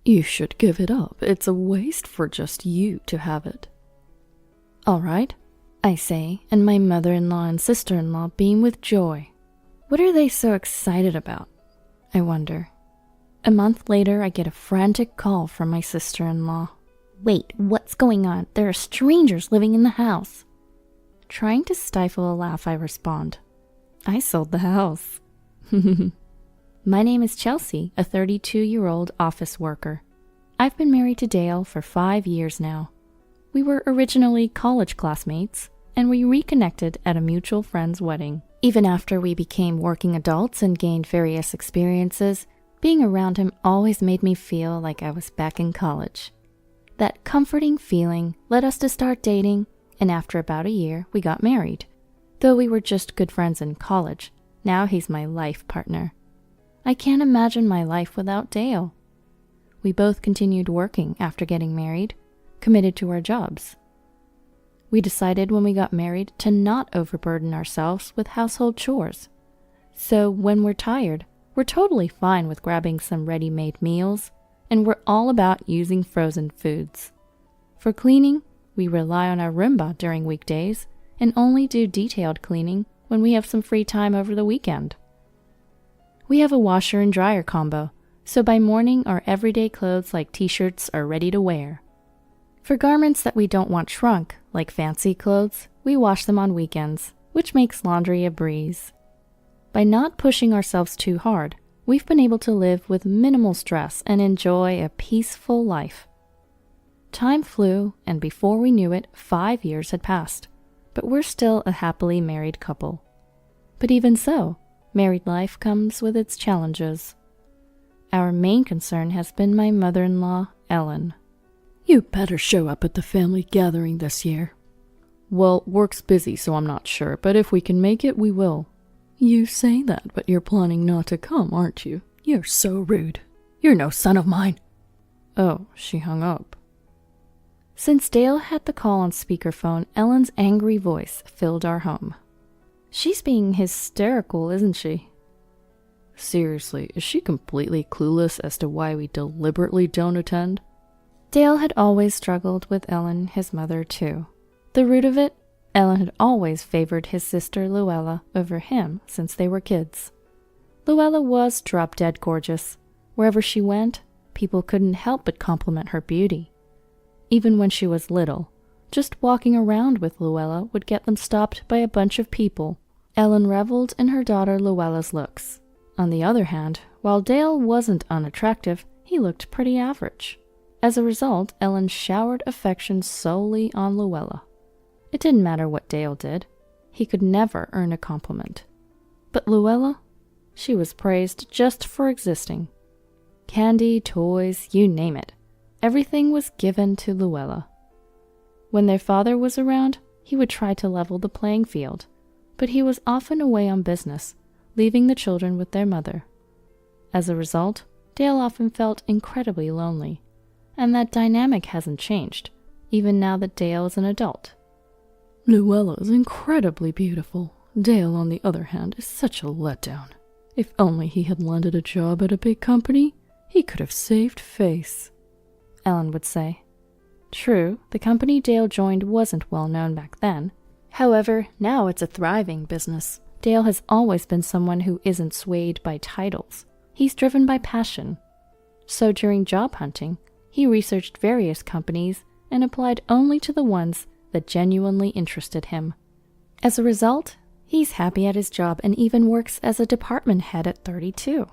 You should give it up. It's a waste for just you to have it. All right, I say, and my mother-in-law and sister-in-law beam with joy. What are they so excited about? I wonder. A month later, I get a frantic call from my sister-in-law. Wait, what's going on? There are strangers living in the house. Trying to stifle a laugh, I respond. I sold the house. My name is Chelsea, a 32-year-old office worker. I've been married to Dale for 5 years now. We were originally college classmates, and we reconnected at a mutual friend's wedding. Even after we became working adults and gained various experiences, being around him always made me feel like I was back in college. That comforting feeling led us to start dating, and after about a year, we got married. Though we were just good friends in college, now he's my life partner. I can't imagine my life without Dale. We both continued working after getting married, committed to our jobs. We decided when we got married to not overburden ourselves with household chores. So when we're tired, we're totally fine with grabbing some ready-made meals, and we're all about using frozen foods. For cleaning, we rely on our Roomba during weekdays and only do detailed cleaning when we have some free time over the weekend. We have a washer and dryer combo, so by morning our everyday clothes like t-shirts are ready to wear. For garments that we don't want shrunk, like fancy clothes, we wash them on weekends, which makes laundry a breeze. By not pushing ourselves too hard, we've been able to live with minimal stress and enjoy a peaceful life. Time flew, and before we knew it, 5 years had passed, but we're still a happily married couple. But even so, married life comes with its challenges. Our main concern has been my mother-in-law, Ellen. You better show up at the family gathering this year. Well, work's busy, so I'm not sure, but if we can make it, we will. You say that, but you're planning not to come, aren't you? You're so rude. You're no son of mine. Oh, she hung up. Since Dale had the call on speakerphone, Ellen's angry voice filled our home. She's being hysterical, isn't she? Seriously, is she completely clueless as to why we deliberately don't attend? Dale had always struggled with Ellen, his mother, too. The root of it, Ellen had always favored his sister Luella over him since they were kids. Luella was drop-dead gorgeous. Wherever she went, people couldn't help but compliment her beauty. Even when she was little, just walking around with Luella would get them stopped by a bunch of people. Ellen reveled in her daughter Luella's looks. On the other hand, while Dale wasn't unattractive, he looked pretty average. As a result, Ellen showered affection solely on Luella. It didn't matter what Dale did. He could never earn a compliment. But Luella? She was praised just for existing. Candy, toys, you name it. Everything was given to Luella. When their father was around, he would try to level the playing field, but he was often away on business, leaving the children with their mother. As a result, Dale often felt incredibly lonely, and that dynamic hasn't changed, even now that Dale is an adult. Luella is incredibly beautiful. Dale, on the other hand, is such a letdown. If only he had landed a job at a big company, he could have saved face, Ellen would say. True, the company Dale joined wasn't well known back then. However, now it's a thriving business. Dale has always been someone who isn't swayed by titles. He's driven by passion. So during job hunting, he researched various companies and applied only to the ones that genuinely interested him. As a result, he's happy at his job and even works as a department head at 32.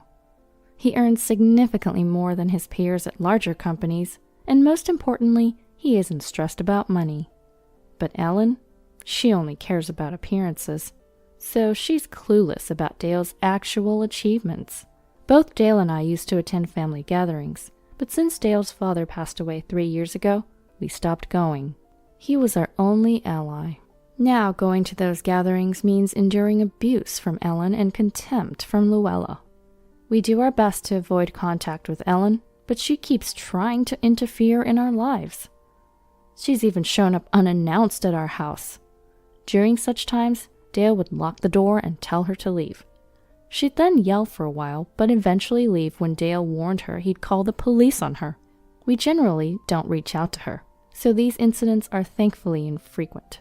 He earns significantly more than his peers at larger companies, and most importantly, he isn't stressed about money. But Ellen, she only cares about appearances, so she's clueless about Dale's actual achievements. Both Dale and I used to attend family gatherings, but since Dale's father passed away 3 years ago, we stopped going. He was our only ally. Now going to those gatherings means enduring abuse from Ellen and contempt from Luella. We do our best to avoid contact with Ellen, but she keeps trying to interfere in our lives. She's even shown up unannounced at our house. During such times, Dale would lock the door and tell her to leave. She'd then yell for a while, but eventually leave when Dale warned her he'd call the police on her. We generally don't reach out to her, so these incidents are thankfully infrequent.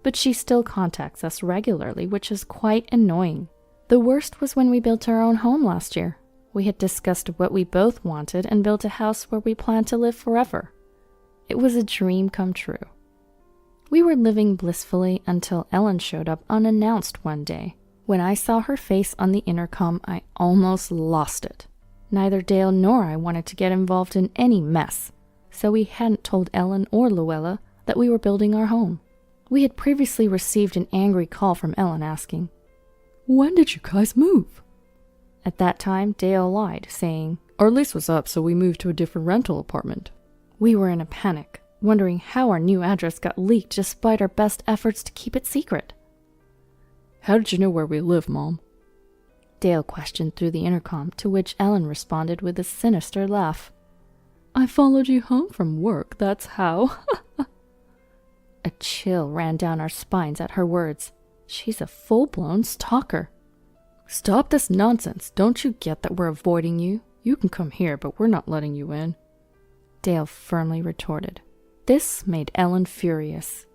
But she still contacts us regularly, which is quite annoying. The worst was when we built our own home last year. We had discussed what we both wanted and built a house where we planned to live forever. It was a dream come true. We were living blissfully until Ellen showed up unannounced one day. When I saw her face on the intercom, I almost lost it. Neither Dale nor I wanted to get involved in any mess, so we hadn't told Ellen or Luella that we were building our home. We had previously received an angry call from Ellen asking, "When did you guys move?" At that time, Dale lied, saying, "Our lease was up, so we moved to a different rental apartment." We were in a panic, wondering how our new address got leaked despite our best efforts to keep it secret. "How did you know where we live, Mom?" Dale questioned through the intercom, to which Ellen responded with a sinister laugh. "I followed you home from work, that's how." A chill ran down our spines at her words. She's a full-blown stalker. "Stop this nonsense. Don't you get that we're avoiding you? You can come here, but we're not letting you in," Dale firmly retorted. This made Ellen furious.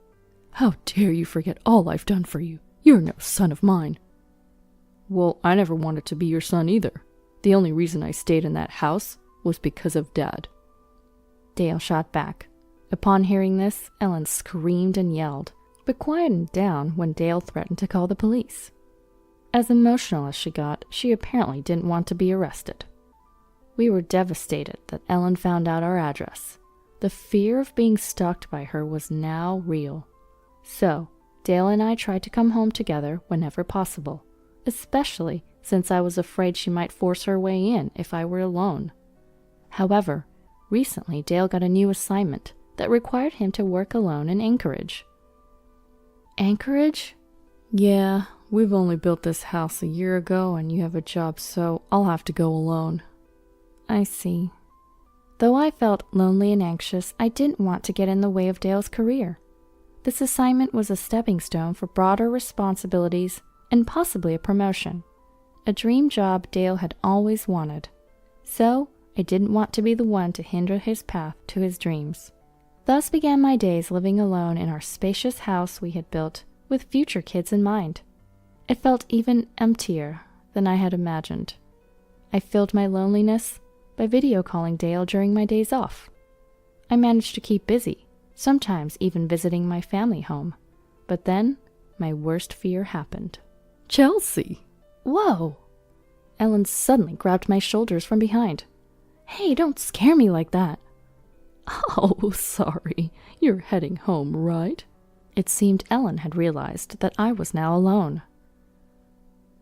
"How dare you forget all I've done for you? You're no son of mine." "Well, I never wanted to be your son either. The only reason I stayed in that house was because of Dad." Dale shot back. Upon hearing this, Ellen screamed and yelled, but quietened down when Dale threatened to call the police. As emotional as she got, she apparently didn't want to be arrested. We were devastated that Ellen found out our address. The fear of being stalked by her was now real. So, Dale and I tried to come home together whenever possible, especially since I was afraid she might force her way in if I were alone. However, recently Dale got a new assignment that required him to work alone in Anchorage. Anchorage? "Yeah, we've only built this house a year ago and you have a job, so I'll have to go alone." I see. Though I felt lonely and anxious, I didn't want to get in the way of Dale's career. This assignment was a stepping stone for broader responsibilities and possibly a promotion. A dream job Dale had always wanted. So, I didn't want to be the one to hinder his path to his dreams. Thus began my days living alone in our spacious house we had built with future kids in mind. It felt even emptier than I had imagined. I filled my loneliness by video calling Dale during my days off. I managed to keep busy, sometimes even visiting my family home. But then, my worst fear happened. "Chelsea!" Whoa! Ellen suddenly grabbed my shoulders from behind. Hey, don't scare me like that. "Oh, sorry. You're heading home, right?" It seemed Ellen had realized that I was now alone.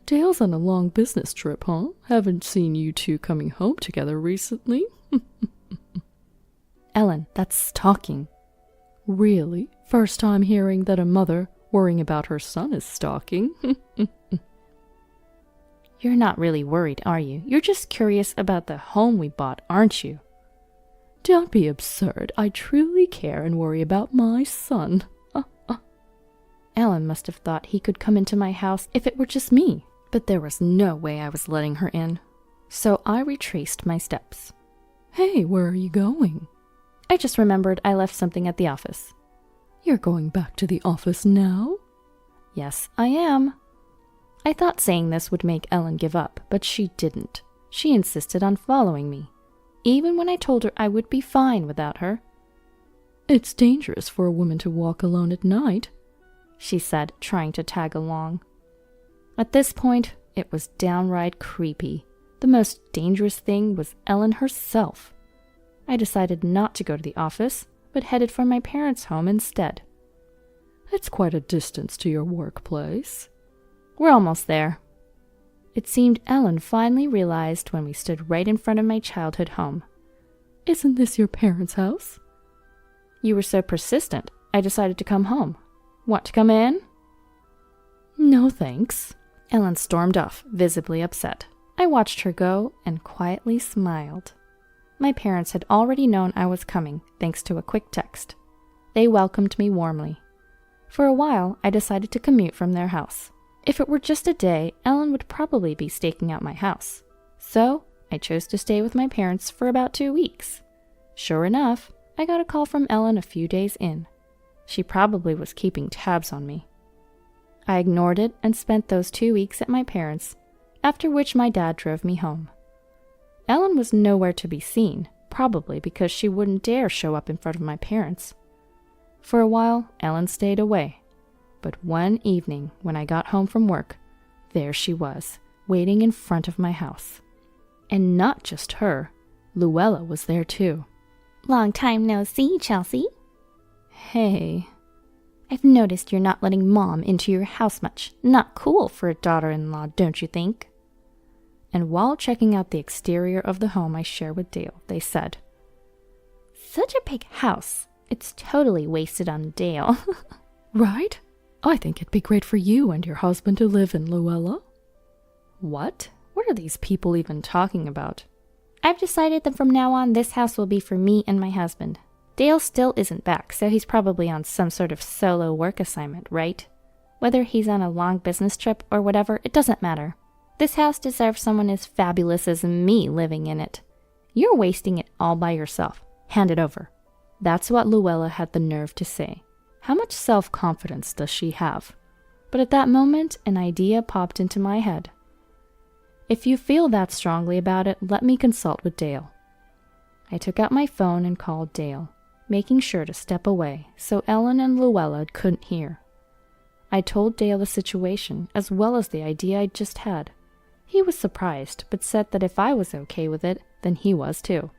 "Dale's on a long business trip, huh? Haven't seen you two coming home together recently." Ellen, that's stalking. "Really? First time hearing that a mother worrying about her son is stalking." You're not really worried, are you? You're just curious about the home we bought, aren't you? "Don't be absurd. I truly care and worry about my son." Ellen must have thought he could come into my house if it were just me, but there was no way I was letting her in. So I retraced my steps. "Hey, where are you going?" I just remembered I left something at the office. "You're going back to the office now?" Yes, I am. I thought saying this would make Ellen give up, but she didn't. She insisted on following me, even when I told her I would be fine without her. "It's dangerous for a woman to walk alone at night," she said, trying to tag along. At this point, it was downright creepy. The most dangerous thing was Ellen herself. I decided not to go to the office, but headed for my parents' home instead. "It's quite a distance to your workplace." We're almost there. It seemed Ellen finally realized when we stood right in front of my childhood home. "Isn't this your parents' house?" You were so persistent, I decided to come home. Want to come in? "No, thanks." Ellen stormed off, visibly upset. I watched her go and quietly smiled. My parents had already known I was coming, thanks to a quick text. They welcomed me warmly. For a while, I decided to commute from their house. If it were just a day, Ellen would probably be staking out my house. So, I chose to stay with my parents for about 2 weeks. Sure enough, I got a call from Ellen a few days in. She probably was keeping tabs on me. I ignored it and spent those 2 weeks at my parents', after which my dad drove me home. Ellen was nowhere to be seen, probably because she wouldn't dare show up in front of my parents. For a while, Ellen stayed away. But one evening, when I got home from work, there she was, waiting in front of my house. And not just her, Luella was there too. Long time no see, Chelsea. Hey. I've noticed you're not letting Mom into your house much. Not cool for a daughter-in-law, don't you think? And while checking out the exterior of the home I share with Dale, they said, Such a big house. It's totally wasted on Dale. Right? I think it'd be great for you and your husband to live in, Luella. What? What are these people even talking about? I've decided that from now on, this house will be for me and my husband. Dale still isn't back, so he's probably on some sort of solo work assignment, right? Whether he's on a long business trip or whatever, it doesn't matter. This house deserves someone as fabulous as me living in it. You're wasting it all by yourself. Hand it over. That's what Luella had the nerve to say. How much self-confidence does she have? But at that moment, an idea popped into my head. If you feel that strongly about it, let me consult with Dale. I took out my phone and called Dale, making sure to step away so Ellen and Luella couldn't hear. I told Dale the situation as well as the idea I'd just had. He was surprised, but said that if I was okay with it, then he was too.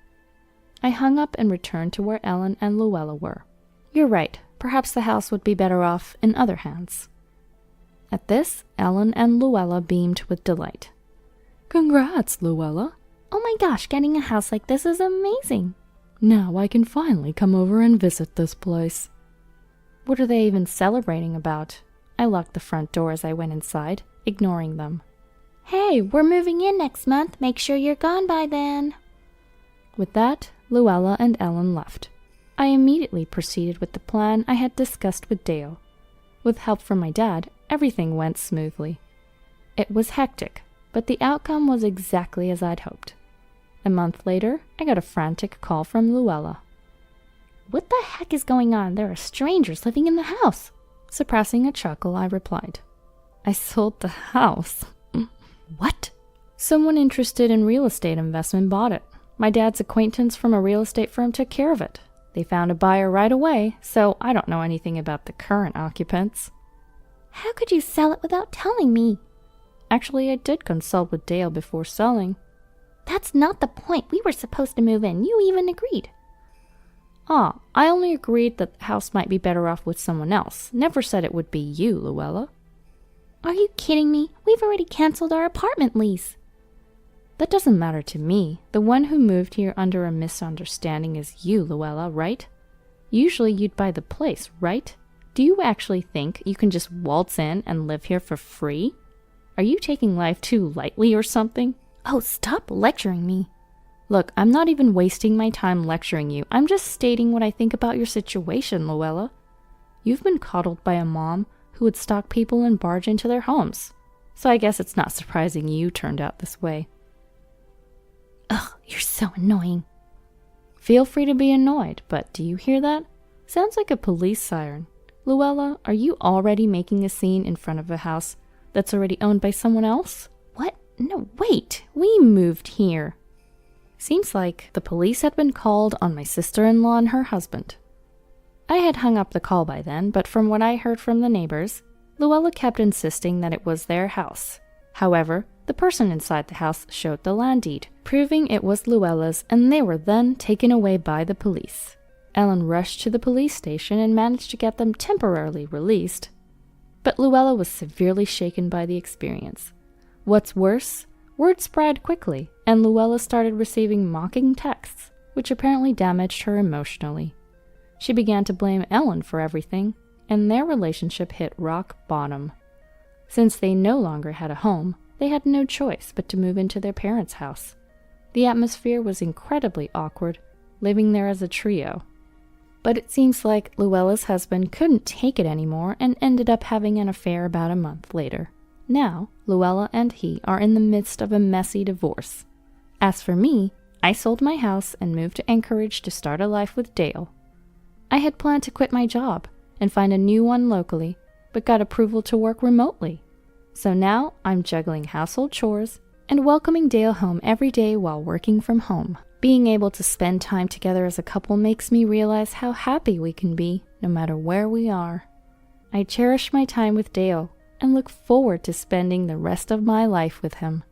I hung up and returned to where Ellen and Luella were. You're right, perhaps the house would be better off in other hands. At this, Ellen and Luella beamed with delight. Congrats, Luella. Oh my gosh, getting a house like this is amazing. Now I can finally come over and visit this place. What are they even celebrating about? I locked the front door as I went inside, ignoring them. Hey, we're moving in next month. Make sure you're gone by then. With that, Luella and Ellen left. I immediately proceeded with the plan I had discussed with Dale. With help from my dad, everything went smoothly. It was hectic, but the outcome was exactly as I'd hoped. A month later, I got a frantic call from Luella. What the heck is going on? There are strangers living in the house. Suppressing a chuckle, I replied, I sold the house. What? Someone interested in real estate investment bought it. My dad's acquaintance from a real estate firm took care of it. They found a buyer right away, so I don't know anything about the current occupants. How could you sell it without telling me? Actually, I did consult with Dale before selling. That's not the point. We were supposed to move in. You even agreed. I only agreed that the house might be better off with someone else. Never said it would be you, Luella. Are you kidding me? We've already canceled our apartment lease. That doesn't matter to me. The one who moved here under a misunderstanding is you, Luella, right? Usually you'd buy the place, right? Do you actually think you can just waltz in and live here for free? Are you taking life too lightly or something? Oh, stop lecturing me. Look, I'm not even wasting my time lecturing you. I'm just stating what I think about your situation, Luella. You've been coddled by a mom who would stalk people and barge into their homes. So I guess it's not surprising you turned out this way. Ugh, you're so annoying. Feel free to be annoyed, but do you hear that? Sounds like a police siren. Luella, are you already making a scene in front of a house that's already owned by someone else? What? No, wait. We moved here. Seems like the police had been called on my sister-in-law and her husband. I had hung up the call by then, but from what I heard from the neighbors, Luella kept insisting that it was their house. However, the person inside the house showed the land deed, proving it was Luella's, and they were then taken away by the police. Ellen rushed to the police station and managed to get them temporarily released. But Luella was severely shaken by the experience. What's worse, word spread quickly, and Luella started receiving mocking texts, which apparently damaged her emotionally. She began to blame Ellen for everything, and their relationship hit rock bottom. Since they no longer had a home, they had no choice but to move into their parents' house. The atmosphere was incredibly awkward, living there as a trio. But it seems like Luella's husband couldn't take it anymore and ended up having an affair about a month later. Now, Luella and he are in the midst of a messy divorce. As for me, I sold my house and moved to Anchorage to start a life with Dale. I had planned to quit my job and find a new one locally, but got approval to work remotely. So now I'm juggling household chores and welcoming Dale home every day while working from home. Being able to spend time together as a couple makes me realize how happy we can be no matter where we are. I cherish my time with Dale and look forward to spending the rest of my life with him.